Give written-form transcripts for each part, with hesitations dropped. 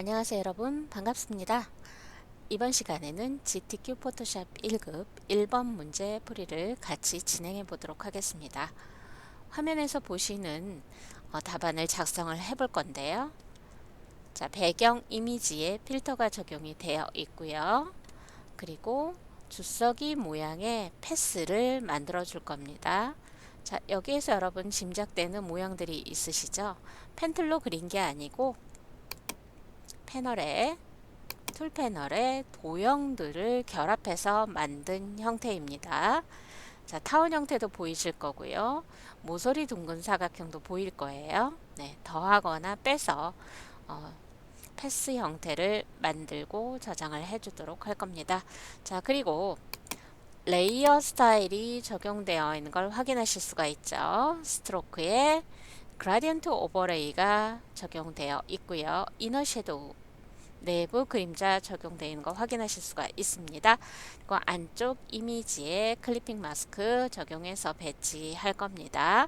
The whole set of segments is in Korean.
안녕하세요 여러분, 반갑습니다. 이번 시간에는 GTQ 포토샵 1급 1번 문제 풀이를 같이 진행해 보도록 하겠습니다. 화면에서 보시는 답안을 작성을 해 볼 건데요. 자, 배경 이미지에 필터가 적용이 되어 있고요. 그리고 주석이 모양의 패스를 만들어 줄 겁니다. 자, 여기에서 여러분 짐작되는 모양들이 있으시죠? 펜틀로 그린 게 아니고 툴 패널에 도형들을 결합해서 만든 형태입니다. 자, 타원 형태도 보이실 거고요. 모서리 둥근 사각형도 보일 거예요. 네, 더하거나 빼서 패스 형태를 만들고 저장을 해주도록 할 겁니다. 자, 그리고 레이어 스타일이 적용되어 있는 걸 확인하실 수가 있죠. 스트로크에 그라디언트 오버레이가 적용되어 있고요. 이너 섀도우 내부 그림자 적용되어 있는 거 확인하실 수가 있습니다. 그리고 안쪽 이미지에 클리핑 마스크 적용해서 배치할 겁니다.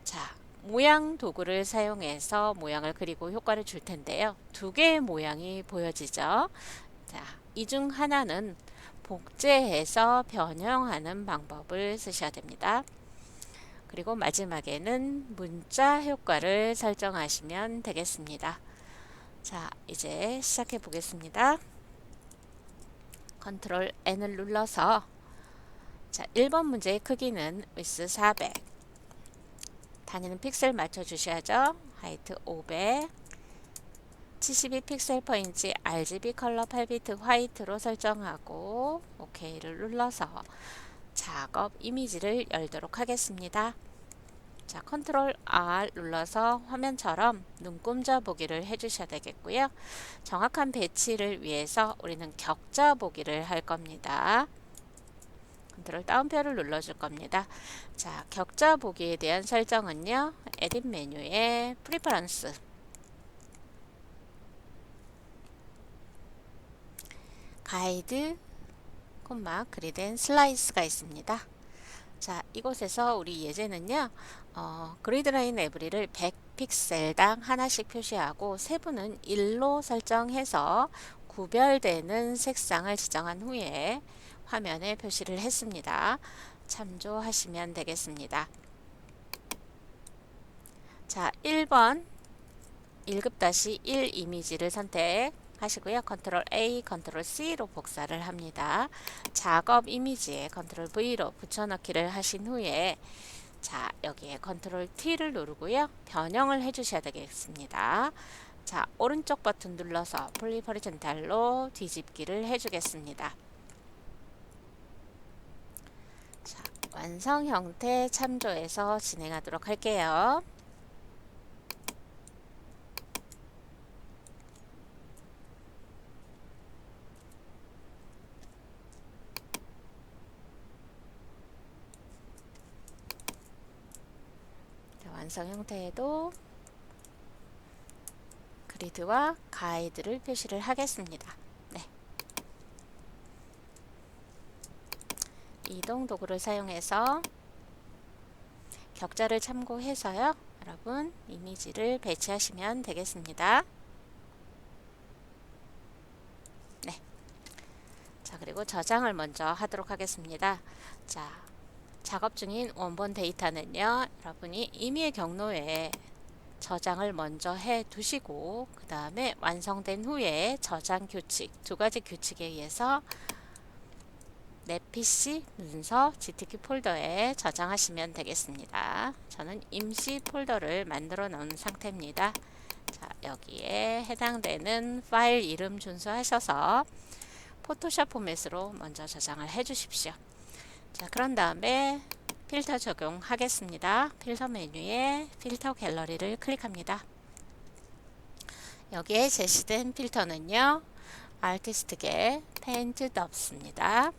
자, 모양 도구를 사용해서 모양을 그리고 효과를 줄 텐데요. 두 개의 모양이 보여지죠. 자, 이 중 하나는 복제해서 변형하는 방법을 쓰셔야 됩니다. 그리고 마지막에는 문자 효과를 설정하시면 되겠습니다. 자, 이제 시작해 보겠습니다. 컨트롤 N을 눌러서 자, 1번 문제의 크기는 위스 400, 단위는 픽셀 맞춰 주셔야죠. 하이트 500, 72 픽셀 퍼 인치 RGB 컬러 8비트 화이트로 설정하고 OK를 눌러서 작업 이미지를 열도록 하겠습니다. 자, 컨트롤 R 눌러서 화면처럼 눈금자 보기를 해주셔야 되겠고요. 정확한 배치를 위해서 우리는 격자 보기를 할 겁니다. 컨트롤 다운표를 눌러줄 겁니다. 자, 격자 보기에 대한 설정은요. 에딧 메뉴에 프리퍼런스, 가이드, 그리드 앤 슬라이스가 있습니다. 자, 이곳에서 우리 예제는요. 그리드 라인 에브리를 100픽셀당 하나씩 표시하고 세부는 1로 설정해서 구별되는 색상을 지정한 후에 화면에 표시를 했습니다. 참조하시면 되겠습니다. 자, 1번 1급-1 이미지를 선택하시고요. 컨트롤 A, 컨트롤 C로 복사를 합니다. 작업 이미지에 컨트롤 V로 붙여넣기를 하신 후에 자, 여기에 컨트롤 T를 누르고요. 변형을 해주셔야 되겠습니다. 자, 오른쪽 버튼 눌러서 폴리 호리존탈로 뒤집기를 해주겠습니다. 자, 완성 형태 참조해서 진행하도록 할게요. 자, 완성 형태에도 그리드와 가이드를 표시를 하겠습니다. 네. 이동 도구를 사용해서 격자를 참고해서요. 여러분 이미지를 배치하시면 되겠습니다. 네. 자, 그리고 저장을 먼저 하도록 하겠습니다. 자, 작업 중인 원본 데이터는요. 여러분이 임의의 경로에 저장을 먼저 해 두시고 그 다음에 완성된 후에 저장 규칙, 두 가지 규칙에 의해서 내 PC 문서 GTQ 폴더에 저장하시면 되겠습니다. 저는 임시 폴더를 만들어 놓은 상태입니다. 자, 여기에 해당되는 파일 이름 준수하셔서 포토샵 포맷으로 먼저 저장을 해 주십시오. 자, 그런 다음에 필터 적용하겠습니다. 필터 메뉴에 필터 갤러리를 클릭합니다. 여기에 제시된 필터는요. 아티스트계 페인트 덥스입니다.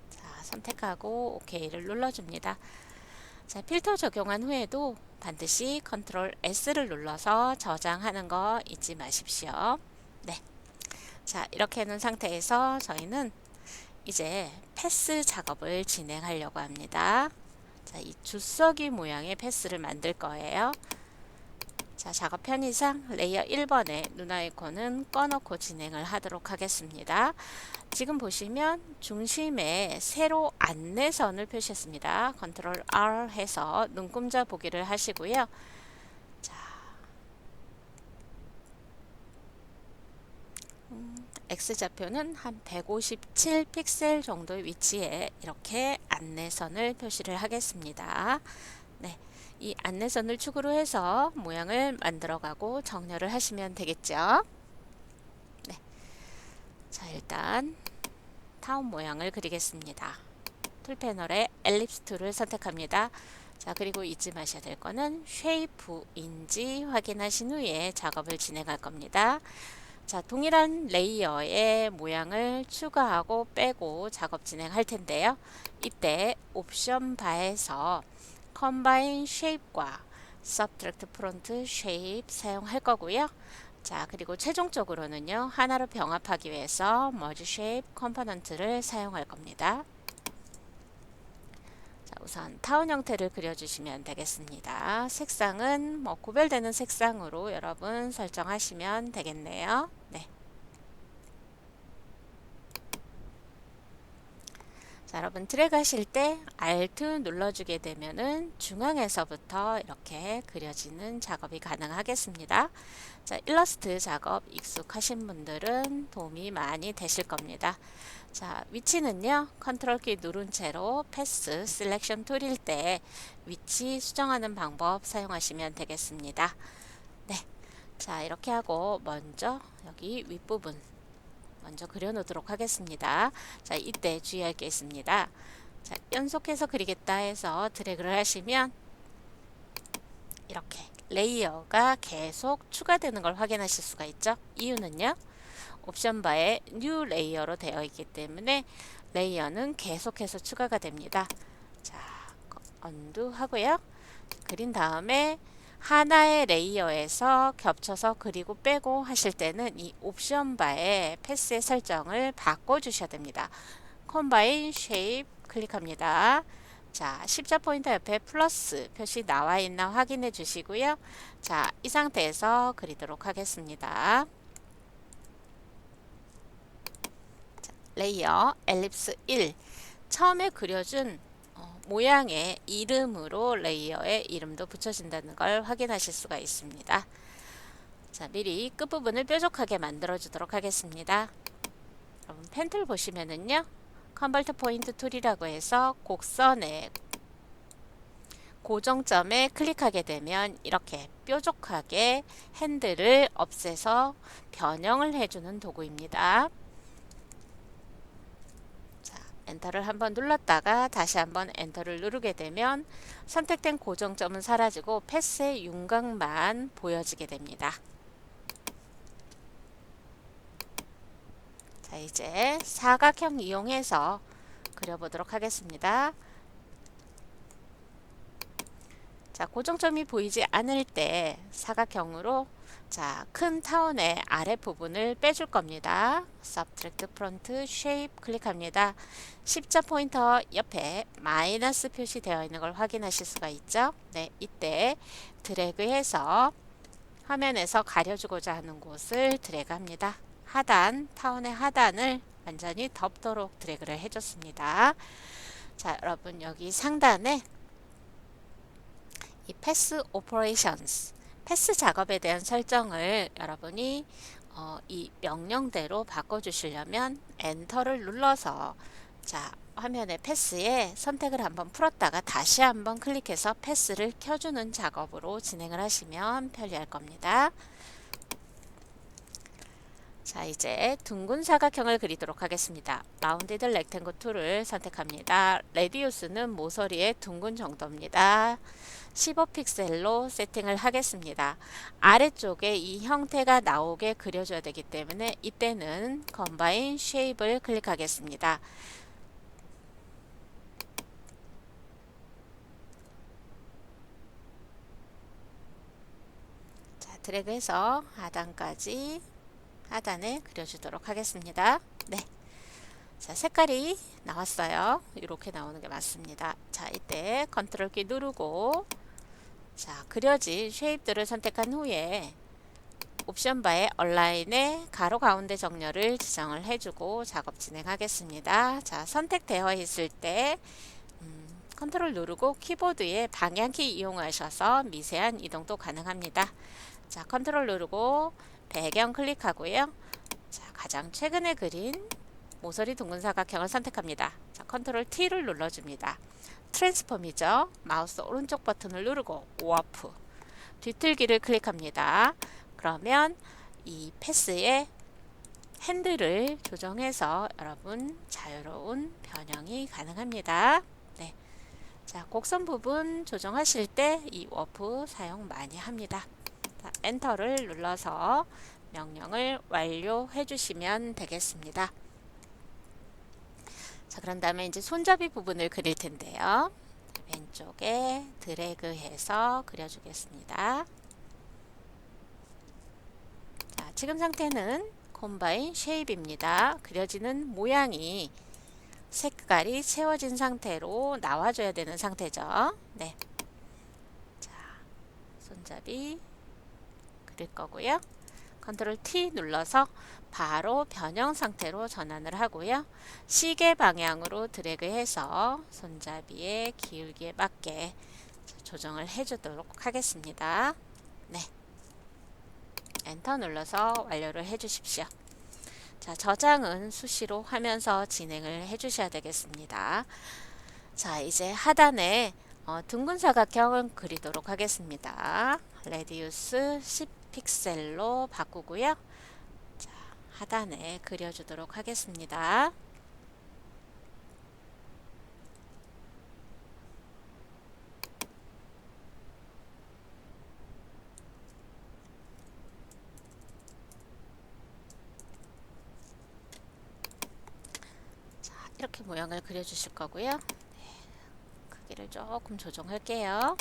자, 선택하고 OK를 눌러줍니다. 자, 필터 적용한 후에도 반드시 컨트롤 S를 눌러서 저장하는 거 잊지 마십시오. 네. 자, 이렇게 해놓은 상태에서 저희는 이제 패스 작업을 진행하려고 합니다. 자, 이 주석이 모양의 패스를 만들 거예요. 자, 작업 편의상 레이어 1번에 눈 아이콘은 꺼놓고 진행을 하도록 하겠습니다. 지금 보시면 중심에 세로 안내선을 표시했습니다. 컨트롤 R 해서 눈금자 보기를 하시고요. 자, X좌표는 한 157 픽셀 정도의 위치에 이렇게 안내선을 표시를 하겠습니다. 네, 이 안내선을 축으로 해서 모양을 만들어가고 정렬을 하시면 되겠죠. 네, 자, 일단 타운 모양을 그리겠습니다. 툴 패널에 엘립스 툴을 선택합니다. 자, 그리고 잊지 마셔야 될 거는 쉐이프인지 확인하신 후에 작업을 진행할 겁니다. 자, 동일한 레이어의 모양을 추가하고 빼고 작업 진행할 텐데요. 이때 옵션 바에서 Combine Shape과 Subtract Front Shape 사용할 거고요. 자, 그리고 최종적으로는요, 하나로 병합하기 위해서 Merge Shape 컴포넌트를 사용할 겁니다. 자, 우선 타운 형태를 그려주시면 되겠습니다. 색상은 뭐 구별되는 색상으로 여러분 설정하시면 되겠네요. 네. 자, 여러분 드래그 하실 때 Alt 눌러주게 되면은 중앙에서부터 이렇게 그려지는 작업이 가능하겠습니다. 자, 일러스트 작업 익숙하신 분들은 도움이 많이 되실 겁니다. 자, 위치는요, 컨트롤 키 누른 채로 패스 셀렉션 툴일 때 위치 수정하는 방법 사용하시면 되겠습니다. 네. 자, 이렇게 하고 먼저 여기 윗부분 먼저 그려놓도록 하겠습니다. 자, 이때 주의할 게 있습니다. 자, 연속해서 그리겠다 해서 드래그를 하시면 이렇게 레이어가 계속 추가되는 걸 확인하실 수가 있죠. 이유는요, 옵션 바에 뉴 레이어로 되어 있기 때문에 레이어는 계속해서 추가가 됩니다. 자, 언두 하고요. 그린 다음에 하나의 레이어에서 겹쳐서 그리고 빼고 하실 때는 이 옵션 바에 패스의 설정을 바꿔 주셔야 됩니다. Combine Shape 클릭합니다. 자, 십자 포인터 옆에 플러스 표시 나와 있나 확인해 주시고요. 자, 이 상태에서 그리도록 하겠습니다. 자, 레이어 엘립스 1 처음에 그려준 모양의 이름으로 레이어의 이름도 붙여진다는 걸 확인하실 수가 있습니다. 자, 미리 끝부분을 뾰족하게 만들어 주도록 하겠습니다. 여러분 펜툴 보시면은요, 컨버트 포인트 툴이라고 해서 곡선의 고정점에 클릭하게 되면 이렇게 뾰족하게 핸들을 없애서 변형을 해주는 도구입니다. 엔터를 한번 눌렀다가 다시 한번 엔터를 누르게 되면 선택된 고정점은 사라지고 패스의 윤곽만 보여지게 됩니다. 자, 이제 사각형 이용해서 그려보도록 하겠습니다. 자, 고정점이 보이지 않을 때 사각형으로 자, 큰 타운의 아랫부분을 빼줄 겁니다. Subtract Front Shape 클릭합니다. 십자 포인터 옆에 마이너스 표시되어 있는 걸 확인하실 수가 있죠. 네, 이때 드래그해서 화면에서 가려주고자 하는 곳을 드래그합니다. 하단, 타운의 하단을 완전히 덮도록 드래그를 해줬습니다. 자, 여러분 여기 상단에 이 패스 오퍼레이션스 패스 작업에 대한 설정을 여러분이 이 명령대로 바꿔주시려면 엔터를 눌러서 자, 화면의 패스에 선택을 한번 풀었다가 다시 한번 클릭해서 패스를 켜주는 작업으로 진행을 하시면 편리할 겁니다. 자, 이제 둥근 사각형을 그리도록 하겠습니다. 라운디드 렉탱글 툴을 선택합니다. 레디우스는 모서리의 둥근 정도입니다. 15픽셀로 세팅을 하겠습니다. 아래쪽에 이 형태가 나오게 그려줘야 되기 때문에 이때는 Combine Shape를 클릭하겠습니다. 자, 드래그해서 하단에 그려주도록 하겠습니다. 네. 자, 색깔이 나왔어요. 이렇게 나오는 게 맞습니다. 자, 이때 컨트롤 키 누르고 자, 그려진 쉐입들을 선택한 후에 옵션 바에 얼라인에 가로 가운데 정렬을 지정을 해주고 작업 진행하겠습니다. 자, 선택되어 있을 때 컨트롤 누르고 키보드의 방향키 이용하셔서 미세한 이동도 가능합니다. 자, 컨트롤 누르고 배경 클릭하고요. 자, 가장 최근에 그린 모서리 둥근 사각형을 선택합니다. 자, 컨트롤 T를 눌러줍니다. 트랜스폼이죠. 마우스 오른쪽 버튼을 누르고 워프, 뒤틀기를 클릭합니다. 그러면 이 패스의 핸들을 조정해서 여러분 자유로운 변형이 가능합니다. 네. 자, 곡선 부분 조정하실 때 이 워프 사용 많이 합니다. 자, 엔터를 눌러서 명령을 완료해 주시면 되겠습니다. 자, 그런 다음에 이제 손잡이 부분을 그릴 텐데요. 왼쪽에 드래그해서 그려주겠습니다. 자, 지금 상태는 컴바인 쉐입입니다. 그려지는 모양이 색깔이 채워진 상태로 나와줘야 되는 상태죠. 네. 자, 손잡이 그릴 거고요. 컨트롤 T 눌러서 바로 변형 상태로 전환을 하고요. 시계 방향으로 드래그해서 손잡이의 기울기에 맞게 조정을 해주도록 하겠습니다. 네. 엔터 눌러서 완료를 해주십시오. 자, 저장은 수시로 하면서 진행을 해주셔야 되겠습니다. 자, 이제 하단에 둥근 사각형을 그리도록 하겠습니다. 레디우스 10픽셀로 바꾸고요. 자, 하단에 그려주도록 하겠습니다. 자, 이렇게 모양을 그려주실 거고요. 네, 크기를 조금 조정할게요.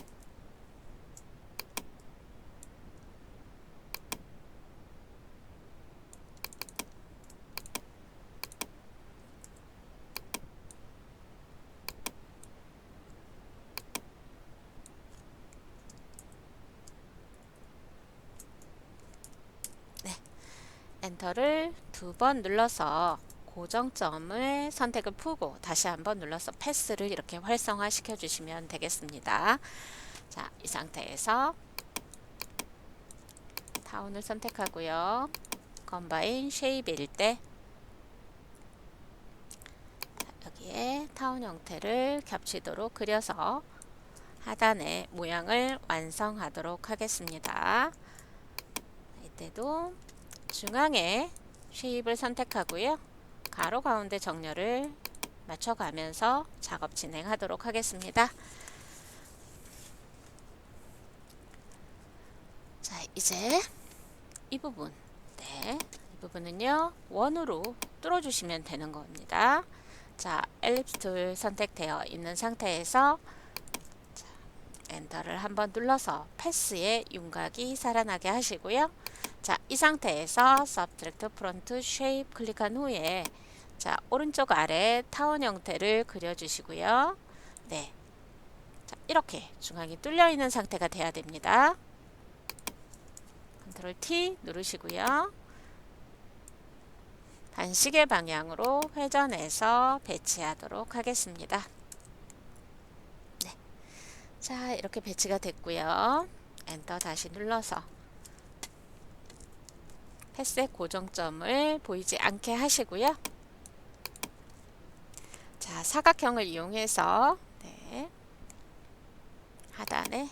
엔터를 2번 눌러서 고정점을 선택을 푸고 다시 한번 눌러서 패스를 이렇게 활성화 시켜 주시면 되겠습니다. 자, 이 상태에서 타운을 선택하고요. 컴바인 쉐입일 때 여기에 타운 형태를 겹치도록 그려서 하단의 모양을 완성하도록 하겠습니다. 이때도 중앙에 쉐입을 선택하고요. 가로 가운데 정렬을 맞춰가면서 작업 진행하도록 하겠습니다. 자, 이제 이 부분, 네, 이 부분은요 원으로 뚫어주시면 되는 겁니다. 자, 엘립스 툴 선택되어 있는 상태에서 자, 엔터를 한번 눌러서 패스의 윤곽이 살아나게 하시고요. 자, 이 상태에서 Subtract Front Shape 클릭한 후에 자, 오른쪽 아래 타원 형태를 그려주시고요. 네, 자, 이렇게 중앙이 뚫려 있는 상태가 돼야 됩니다. 컨트롤 T 누르시고요. 반시계 방향으로 회전해서 배치하도록 하겠습니다. 네, 자, 이렇게 배치가 됐고요. 엔터 다시 눌러서 패스의 고정점을 보이지 않게 하시고요. 자, 사각형을 이용해서 네, 하단에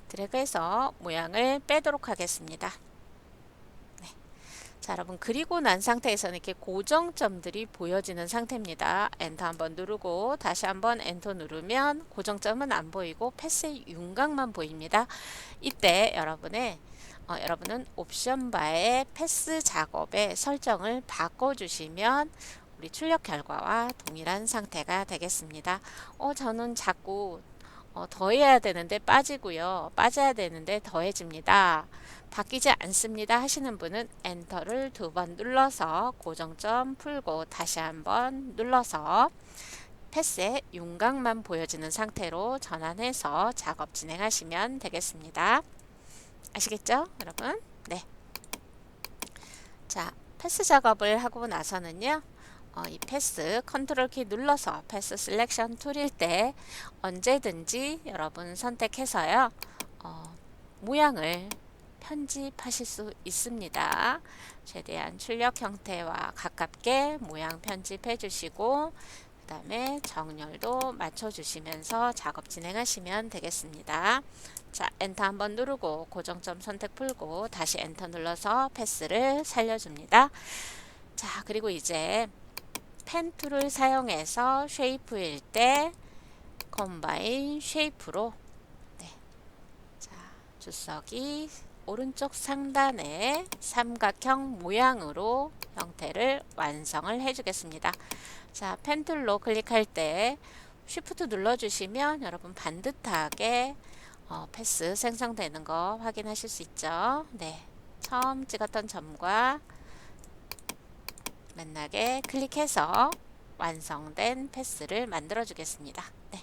드래그해서 모양을 빼도록 하겠습니다. 네. 자, 여러분 그리고 난 상태에서는 이렇게 고정점들이 보여지는 상태입니다. 엔터 한번 누르고 다시 한번 엔터 누르면 고정점은 안 보이고 패스의 윤곽만 보입니다. 이때 여러분은 옵션 바에 패스 작업의 설정을 바꿔주시면 우리 출력 결과와 동일한 상태가 되겠습니다. 저는 자꾸 더해야 되는데 빠지고요. 빠져야 되는데 더해집니다. 바뀌지 않습니다 하시는 분은 엔터를 2번 눌러서 고정점 풀고 다시 한번 눌러서 패스의 윤곽만 보여지는 상태로 전환해서 작업 진행하시면 되겠습니다. 아시겠죠, 여러분? 네. 자, 패스 작업을 하고 나서는요. 이 패스 컨트롤 키 눌러서 패스 셀렉션 툴일 때 언제든지 여러분 선택해서요. 모양을 편집하실 수 있습니다. 최대한 출력 형태와 가깝게 모양 편집해 주시고 그 다음에 정렬도 맞춰 주시면서 작업 진행하시면 되겠습니다. 자, 엔터 한번 누르고 고정점 선택 풀고 다시 엔터 눌러서 패스를 살려줍니다. 자, 그리고 이제 펜 툴을 사용해서 쉐이프일 때 컴바인 쉐이프로 자, 주석이 오른쪽 상단에 삼각형 모양으로 형태를 완성을 해주겠습니다. 자, 펜 툴로 클릭할 때 쉬프트 눌러주시면 여러분 반듯하게 패스 생성되는 거 확인하실 수 있죠. 네, 처음 찍었던 점과 만나게 클릭해서 완성된 패스를 만들어 주겠습니다. 네.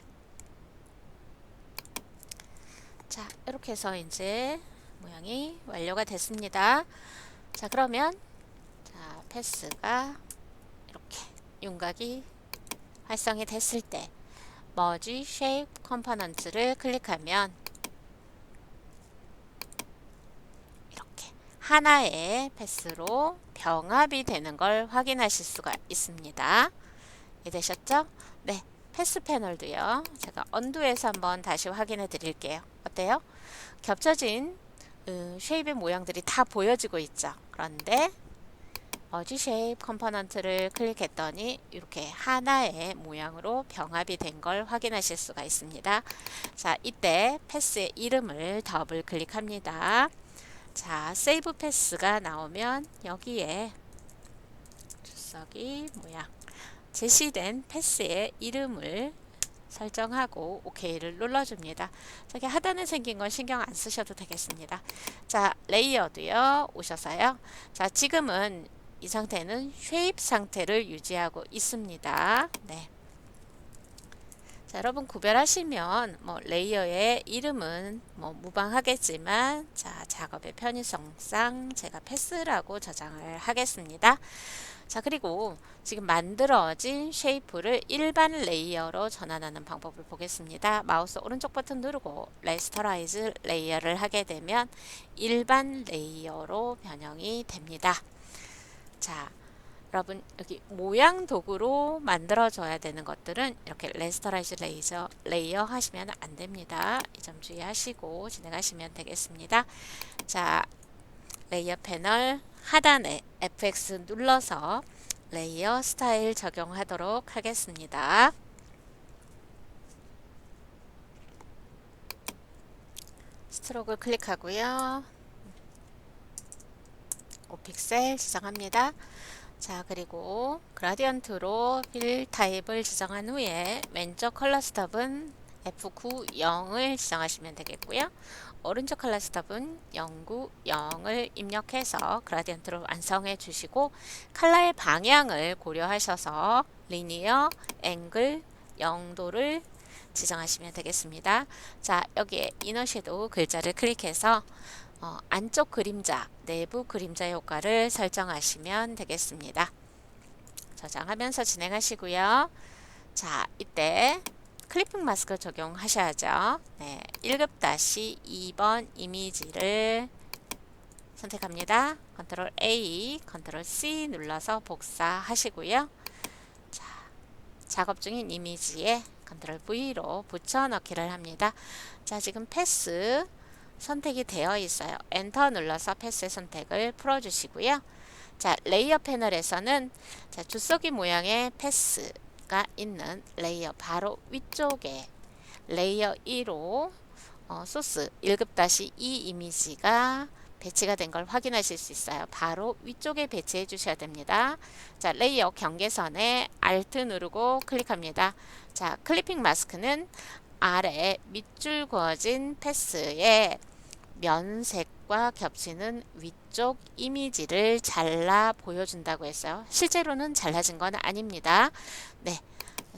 자, 이렇게 해서 이제 모양이 완료가 됐습니다. 자, 그러면 자, 패스가 이렇게 윤곽이 활성이 됐을 때 머지 쉐입 컴포넌트를 클릭하면 이렇게 하나의 패스로 병합이 되는 걸 확인하실 수가 있습니다. 이해되셨죠? 네, 패스 패널도요. 제가 언두에서 한번 다시 확인해 드릴게요. 어때요? 겹쳐진 쉐입의 모양들이 다 보여지고 있죠. 그런데 머지 쉐입 컴포넌트를 클릭했더니 이렇게 하나의 모양으로 병합이 된 걸 확인하실 수가 있습니다. 자, 이때 패스의 이름을 더블 클릭합니다. 자, 세이브 패스가 나오면 여기에 주석이 모양 제시된 패스의 이름을 설정하고 OK를 눌러줍니다. 저기 하단에 생긴 건 신경 안 쓰셔도 되겠습니다. 자, 레이어도요. 오셔서요. 자, 지금은 이 상태는 쉐입 상태를 유지하고 있습니다. 네. 자, 여러분 구별하시면 레이어의 이름은 무방하겠지만 자, 작업의 편의성상 제가 패스라고 저장을 하겠습니다. 자, 그리고 지금 만들어진 쉐이프를 일반 레이어로 전환하는 방법을 보겠습니다. 마우스 오른쪽 버튼 누르고 레스터라이즈 레이어를 하게 되면 일반 레이어로 변형이 됩니다. 자, 여러분 여기 모양 도구로 만들어져야 되는 것들은 이렇게 레스터라이즈 레이어 하시면 안 됩니다. 이 점 주의하시고 진행하시면 되겠습니다. 자, 레이어 패널 하단에 FX 눌러서 레이어 스타일 적용하도록 하겠습니다. 스트로크 클릭하고요. 5픽셀 지정합니다. 자, 그리고 그라디언트로 필 타입을 지정한 후에 왼쪽 컬러 스톱은 F90을 지정하시면 되겠고요. 오른쪽 컬러 스톱은 090을 입력해서 그라디언트로 완성해 주시고 컬러의 방향을 고려하셔서 리니어, 앵글, 0도를 지정하시면 되겠습니다. 자, 여기에 이너 섀도우 글자를 클릭해서 안쪽 그림자, 내부 그림자 효과를 설정하시면 되겠습니다. 저장하면서 진행하시고요. 자, 이때 클리핑 마스크 적용하셔야죠. 네, 1급-2번 이미지를 선택합니다. 컨트롤 A, 컨트롤 C 눌러서 복사하시고요. 자, 작업 중인 이미지에 컨트롤 V로 붙여넣기를 합니다. 자, 지금 패스 선택이 되어 있어요. 엔터 눌러서 패스의 선택을 풀어주시고요. 자, 레이어 패널에서는 자, 주석이 모양의 패스가 있는 레이어 바로 위쪽에 레이어 2로 소스 1급-2 이미지가 배치가 된 걸 확인하실 수 있어요. 바로 위쪽에 배치해 주셔야 됩니다. 자, 레이어 경계선에 Alt 누르고 클릭합니다. 자, 클리핑 마스크는 아래 밑줄 그어진 패스에 면색과 겹치는 위쪽 이미지를 잘라 보여준다고 했어요. 실제로는 잘라진 건 아닙니다. 네,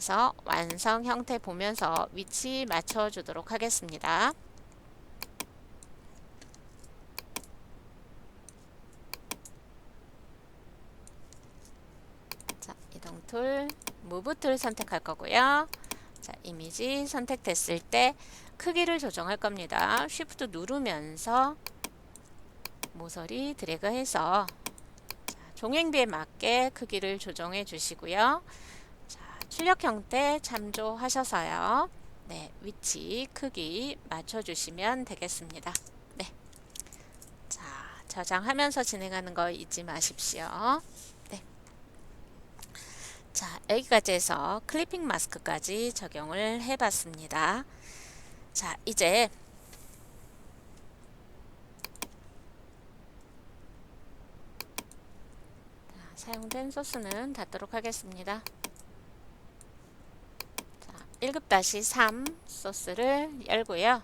그래서 완성 형태 보면서 위치 맞춰주도록 하겠습니다. 자, 이동 툴, 무브 툴 선택할 거고요. 자, 이미지 선택됐을 때 크기를 조정할 겁니다. 쉬프트 누르면서 모서리 드래그해서 종횡비에 맞게 크기를 조정해 주시고요. 자, 출력 형태 참조하셔서요. 네, 위치, 크기 맞춰주시면 되겠습니다. 네. 자, 저장하면서 진행하는 거 잊지 마십시오. 네. 자, 여기까지 해서 클리핑 마스크까지 적용을 해봤습니다. 자, 이제 사용된 소스는 닫도록 하겠습니다. 자, 1급-3 소스를 열고요.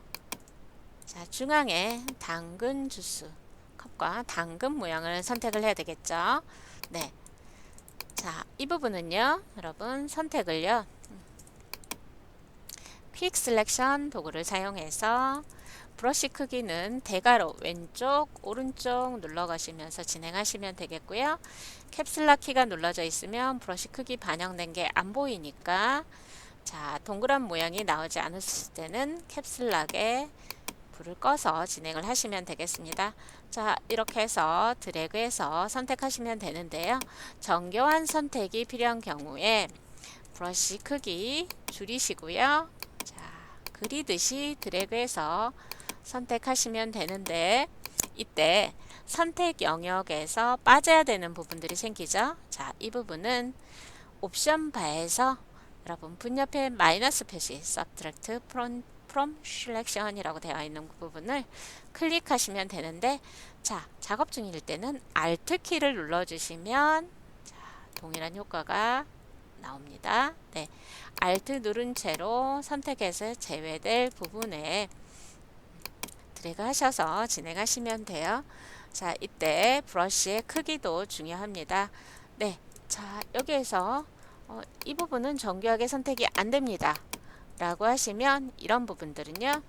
자, 중앙에 당근 주스 컵과 당근 모양을 선택을 해야 되겠죠. 네. 자, 이 부분은요, 여러분 선택을요, 퀵 셀렉션 도구를 사용해서 브러쉬 크기는 대괄호 왼쪽 오른쪽 눌러 가시면서 진행하시면 되겠고요. 캡슐락 키가 눌러져 있으면 브러쉬 크기 반영된 게 안 보이니까, 자, 동그란 모양이 나오지 않았을 때는 캡슐락에 불을 꺼서 진행을 하시면 되겠습니다. 자, 이렇게 해서 드래그해서 선택하시면 되는데요. 정교한 선택이 필요한 경우에 브러쉬 크기 줄이시고요. 자, 그리듯이 드래그해서 선택하시면 되는데, 이때 선택 영역에서 빠져야 되는 부분들이 생기죠. 자, 이 부분은 옵션 바에서 여러분 분 옆에 마이너스 표시 Subtract from Selection 이라고 되어 있는 부분을 클릭하시면 되는데, 자, 작업 중일 때는 Alt 키를 눌러주시면 자, 동일한 효과가 나옵니다. 네, Alt 누른 채로 선택해서 제외될 부분에 드래그 하셔서 진행하시면 돼요. 자, 이때 브러쉬의 크기도 중요합니다. 네, 자, 여기에서 이 부분은 정교하게 선택이 안 됩니다 라고 하시면 이런 부분들은요,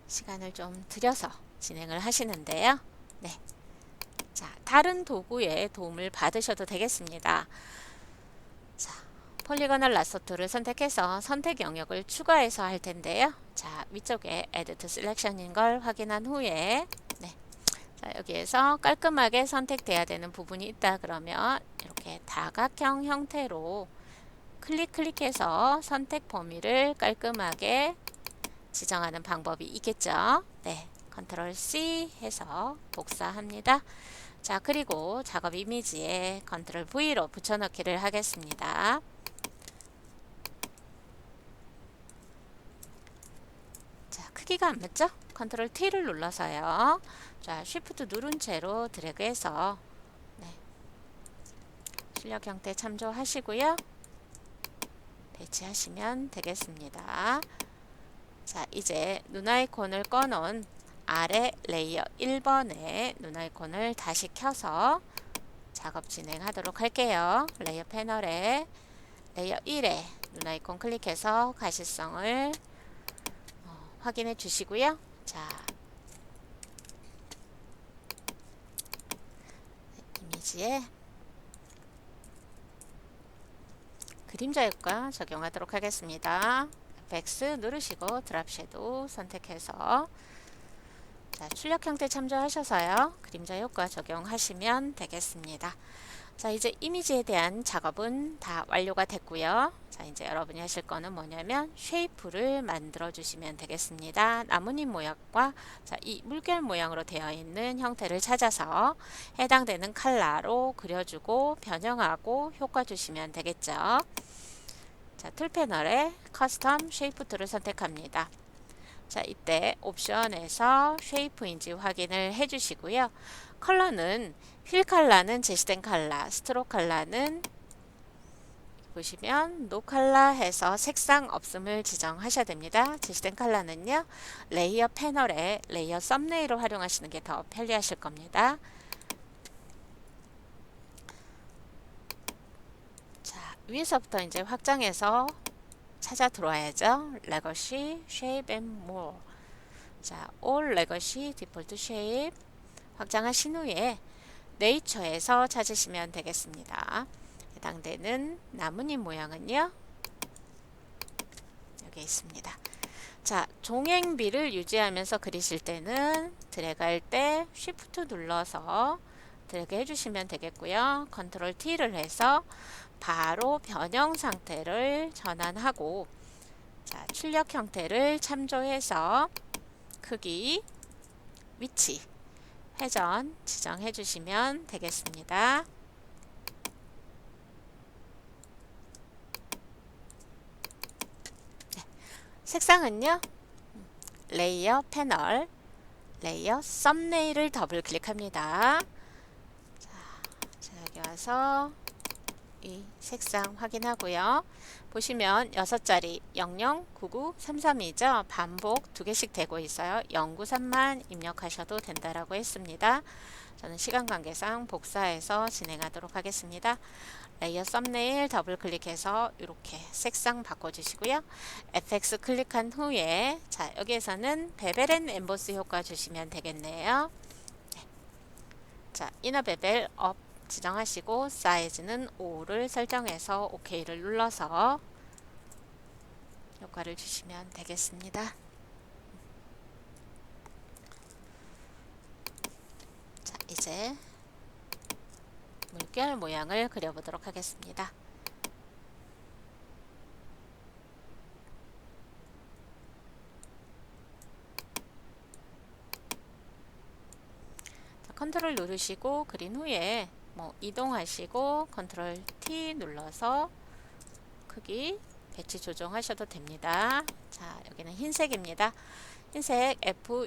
시간을 좀 들여서 진행을 하시는데요. 네, 자, 다른 도구의 도움을 받으셔도 되겠습니다. 자, 폴리거널 라소토를 선택해서 선택 영역을 추가해서 할 텐데요. 자, 위쪽에 Add to Selection인 걸 확인한 후에, 네, 자, 여기에서 깔끔하게 선택돼야 되는 부분이 있다 그러면 이렇게 다각형 형태로 클릭해서 선택 범위를 깔끔하게 지정하는 방법이 있겠죠. 네, 컨트롤 C 해서 복사합니다. 자, 그리고 작업 이미지에 컨트롤 V로 붙여넣기를 하겠습니다. 자, 크기가 안 맞죠? 컨트롤 T를 눌러서요. 자, 쉬프트 누른 채로 드래그해서, 네, 출력 형태 참조하시고요. 배치하시면 되겠습니다. 자, 이제 눈 아이콘을 꺼놓은 아래 레이어 1번에 눈 아이콘을 다시 켜서 작업 진행하도록 할게요. 레이어 패널에 레이어 1에 눈 아이콘 클릭해서 가시성을 확인해 주시고요. 자, 이미지에 그림자 효과 적용하도록 하겠습니다. FX 누르시고 드랍 섀도우 선택해서, 자, 출력 형태 참조하셔서요, 그림자 효과 적용하시면 되겠습니다. 자, 이제 이미지에 대한 작업은 다 완료가 됐고요. 자, 이제 여러분이 하실 거는 뭐냐면 쉐이프를 만들어 주시면 되겠습니다. 나뭇잎 모양과, 자, 이 물결 모양으로 되어 있는 형태를 찾아서 해당되는 컬러로 그려주고 변형하고 효과 주시면 되겠죠. 자, 툴 패널에 커스텀 쉐이프 툴을 선택합니다. 자, 이때 옵션에서 쉐이프인지 확인을 해주시고요. 컬러는 휠 컬러는 제시된 컬러, 스트로크 컬러는 보시면 노 컬러 해서 색상 없음을 지정하셔야 됩니다. 제시된 컬러는요, 레이어 패널에 레이어 썸네일을 활용하시는 게 더 편리하실 겁니다. 위에서부터 이제 확장해서 찾아 들어와야죠. Legacy, Shape and More. 자, All Legacy Default Shape 확장하신 후에 네이처에서 찾으시면 되겠습니다. 해당되는 나뭇잎 모양은요, 여기 있습니다. 자, 종횡비를 유지하면서 그리실 때는 드래그할 때 Shift 눌러서 드래그 해주시면 되겠고요. 컨트롤 T를 해서 바로 변형 상태를 전환하고, 자, 출력 형태를 참조해서 크기, 위치, 회전 지정해 주시면 되겠습니다. 네. 색상은요, 레이어 패널, 레이어 썸네일을 더블 클릭합니다. 자, 여기 와서 이 색상 확인하고요. 보시면 6자리 009933이죠. 반복 2개씩 되고 있어요. 093만 입력하셔도 된다라고 했습니다. 저는 시간 관계상 복사해서 진행하도록 하겠습니다. 레이어 썸네일 더블 클릭해서 이렇게 색상 바꿔주시고요. FX 클릭한 후에, 자, 여기에서는 베벨 앤 엠보스 효과 주시면 되겠네요. 네. 자, 이너 베벨 업 지정하시고 사이즈는 5를 설정해서 OK를 눌러서 효과를 주시면 되겠습니다. 자, 이제 물결 모양을 그려보도록 하겠습니다. 자, 컨트롤 누르시고 그린 후에 이동하시고 컨트롤 T 눌러서 크기, 배치 조정하셔도 됩니다. 자, 여기는 흰색입니다. 흰색 F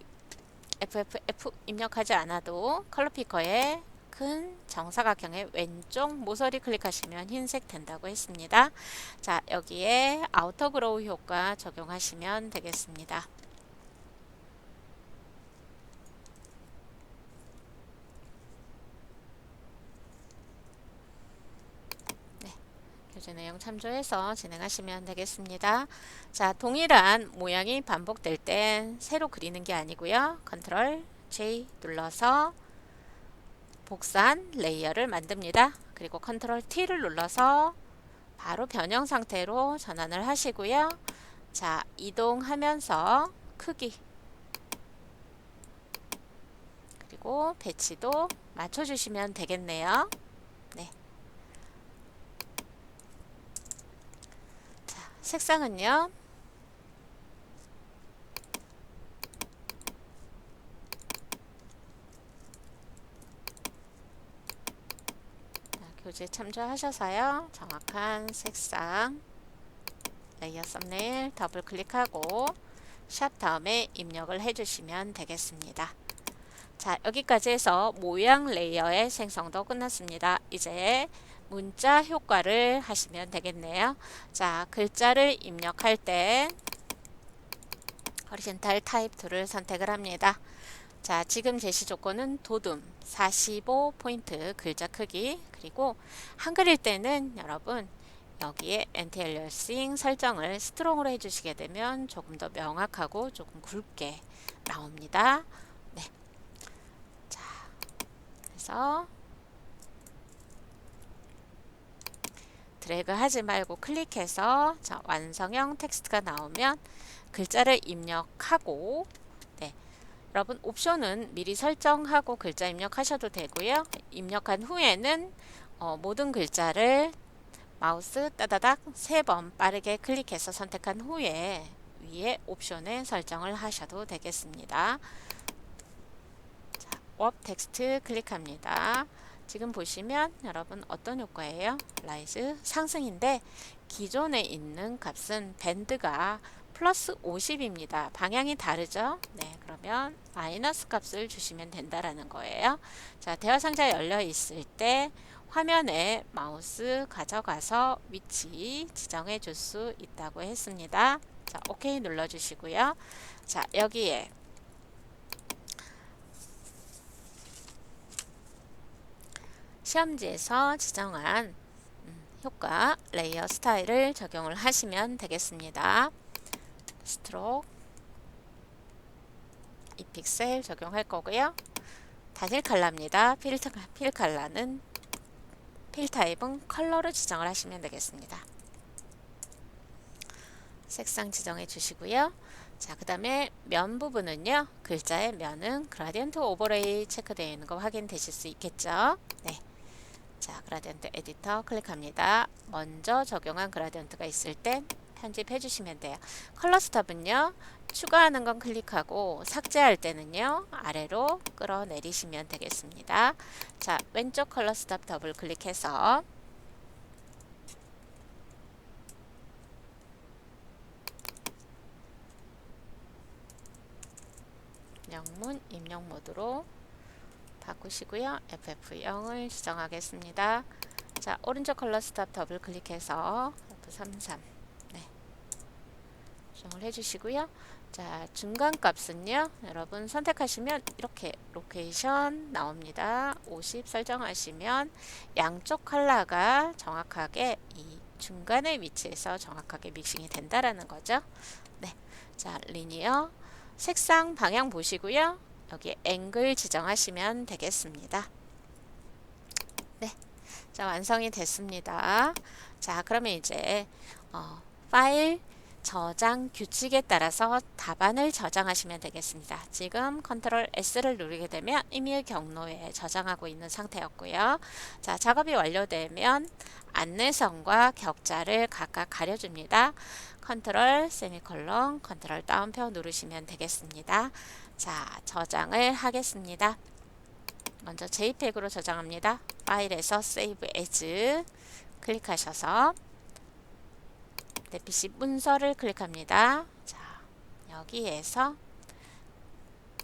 입력하지 않아도 컬러 피커에 큰 정사각형의 왼쪽 모서리 클릭하시면 흰색 된다고 했습니다. 자, 여기에 아우터 그로우 효과 적용하시면 되겠습니다. 교재 내용 참조해서 진행하시면 되겠습니다. 자, 동일한 모양이 반복될 땐 새로 그리는 게 아니고요. 컨트롤 J 눌러서 복사한 레이어를 만듭니다. 그리고 컨트롤 T를 눌러서 바로 변형 상태로 전환을 하시고요. 자, 이동하면서 크기 그리고 배치도 맞춰주시면 되겠네요. 네. 색상은요, 교재 참조하셔서요, 정확한 색상 레이어 썸네일 더블 클릭하고 샵 다음에 입력을 해주시면 되겠습니다. 자, 여기까지 해서 모양 레이어의 생성도 끝났습니다. 이제 문자 효과를 하시면 되겠네요. 자, 글자를 입력할 때 호리젠탈 타입 툴을 선택을 합니다. 자, 지금 제시 조건은 도둠 45포인트 글자 크기, 그리고 한글일 때는 여러분 여기에 엔티엘리어싱 설정을 스트롱으로 해주시게 되면 조금 더 명확하고 조금 굵게 나옵니다. 네. 자, 그래서 드래그 하지 말고 클릭해서, 자, 완성형 텍스트가 나오면 글자를 입력하고, 네, 여러분 옵션은 미리 설정하고 글자 입력하셔도 되고요. 입력한 후에는 모든 글자를 마우스 따다닥 3번 빠르게 클릭해서 선택한 후에 위에 옵션에 설정을 하셔도 되겠습니다. 자, 업 텍스트 클릭합니다. 지금 보시면 여러분 어떤 효과예요? 라이즈 상승인데 기존에 있는 값은 밴드가 플러스 50입니다. 방향이 다르죠? 네, 그러면 마이너스 값을 주시면 된다라는 거예요. 자, 대화 상자 열려 있을 때 화면에 마우스 가져가서 위치 지정해 줄 수 있다고 했습니다. 자, OK 눌러 주시고요. 자, 여기에 시험지에서 지정한 효과 레이어 스타일을 적용을 하시면 되겠습니다. 스트로크 이 픽셀 적용할 거고요. 단일 컬러입니다. 필 컬러는 필 타입은 컬러로 지정을 하시면 되겠습니다. 색상 지정해 주시고요. 자, 그 다음에 면 부분은요. 글자의 면은 그라디언트 오버레이 체크되어 있는 거 확인되실 수 있겠죠. 네. 자, 그라디언트 에디터 클릭합니다. 먼저 적용한 그라디언트가 있을 땐 편집해 주시면 돼요. 컬러 스탑은요. 추가하는 건 클릭하고 삭제할 때는요. 아래로 끌어내리시면 되겠습니다. 자, 왼쪽 컬러 스탑 더블 클릭해서 영문 입력 모드로 바꾸시고요. FF0을 지정하겠습니다. 자, 오른쪽 컬러 스탑 더블 클릭해서 F33 네, 지정을 해주시고요. 자, 중간 값은요. 여러분 선택하시면 이렇게 로케이션 나옵니다. 50 설정하시면 양쪽 컬러가 정확하게 이 중간의 위치에서 정확하게 믹싱이 된다라는 거죠. 네, 자, 리니어 색상 방향 보시고요. 여기 앵글 지정하시면 되겠습니다. 네, 자, 완성이 됐습니다. 자, 그러면 이제 파일 저장 규칙에 따라서 답안을 저장하시면 되겠습니다. 지금 컨트롤 S를 누르게 되면 이메일 경로에 저장하고 있는 상태였고요. 자, 작업이 완료되면 안내선과 격자를 각각 가려줍니다. 컨트롤 세미콜론 컨트롤 다운표 누르시면 되겠습니다. 자, 저장을 하겠습니다. 먼저 JPEG으로 저장합니다. 파일에서 Save As 클릭하셔서 내 PC 문서를 클릭합니다. 자, 여기에서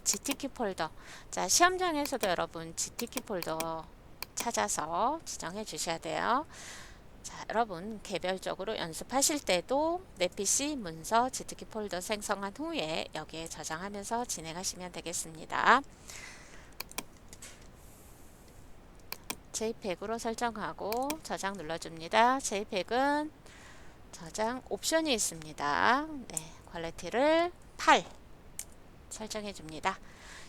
GTK 폴더. 자, 시험장에서도 여러분 GTK 폴더 찾아서 지정해 주셔야 돼요. 자, 여러분 개별적으로 연습하실 때도 내 PC 문서 GTK 폴더 생성한 후에 여기에 저장하면서 진행하시면 되겠습니다. JPEG으로 설정하고 저장 눌러줍니다. JPEG은 저장 옵션이 있습니다. 네, 퀄리티를 8 설정해 줍니다.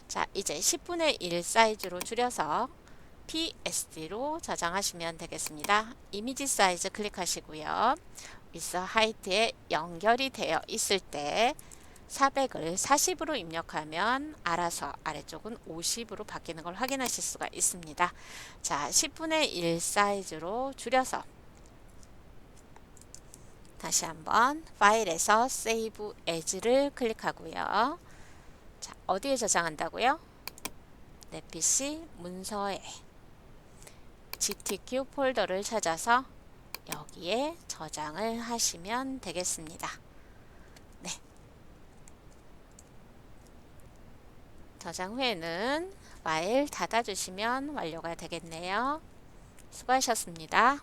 자, 이제 10분의 1 사이즈로 줄여서 PSD로 저장하시면 되겠습니다. 이미지 사이즈 클릭하시고요. 위스 하이트에 연결이 되어 있을 때 400을 40으로 입력하면 알아서 아래쪽은 50으로 바뀌는 걸 확인하실 수가 있습니다. 자, 10분의 1 사이즈로 줄여서 다시 한번 파일에서 Save As를 클릭하고요. 자, 어디에 저장한다고요? 내 PC 문서에 GTK 폴더를 찾아서 여기에 저장을 하시면 되겠습니다. 네. 저장 후에는 파일 닫아주시면 완료가 되겠네요. 수고하셨습니다.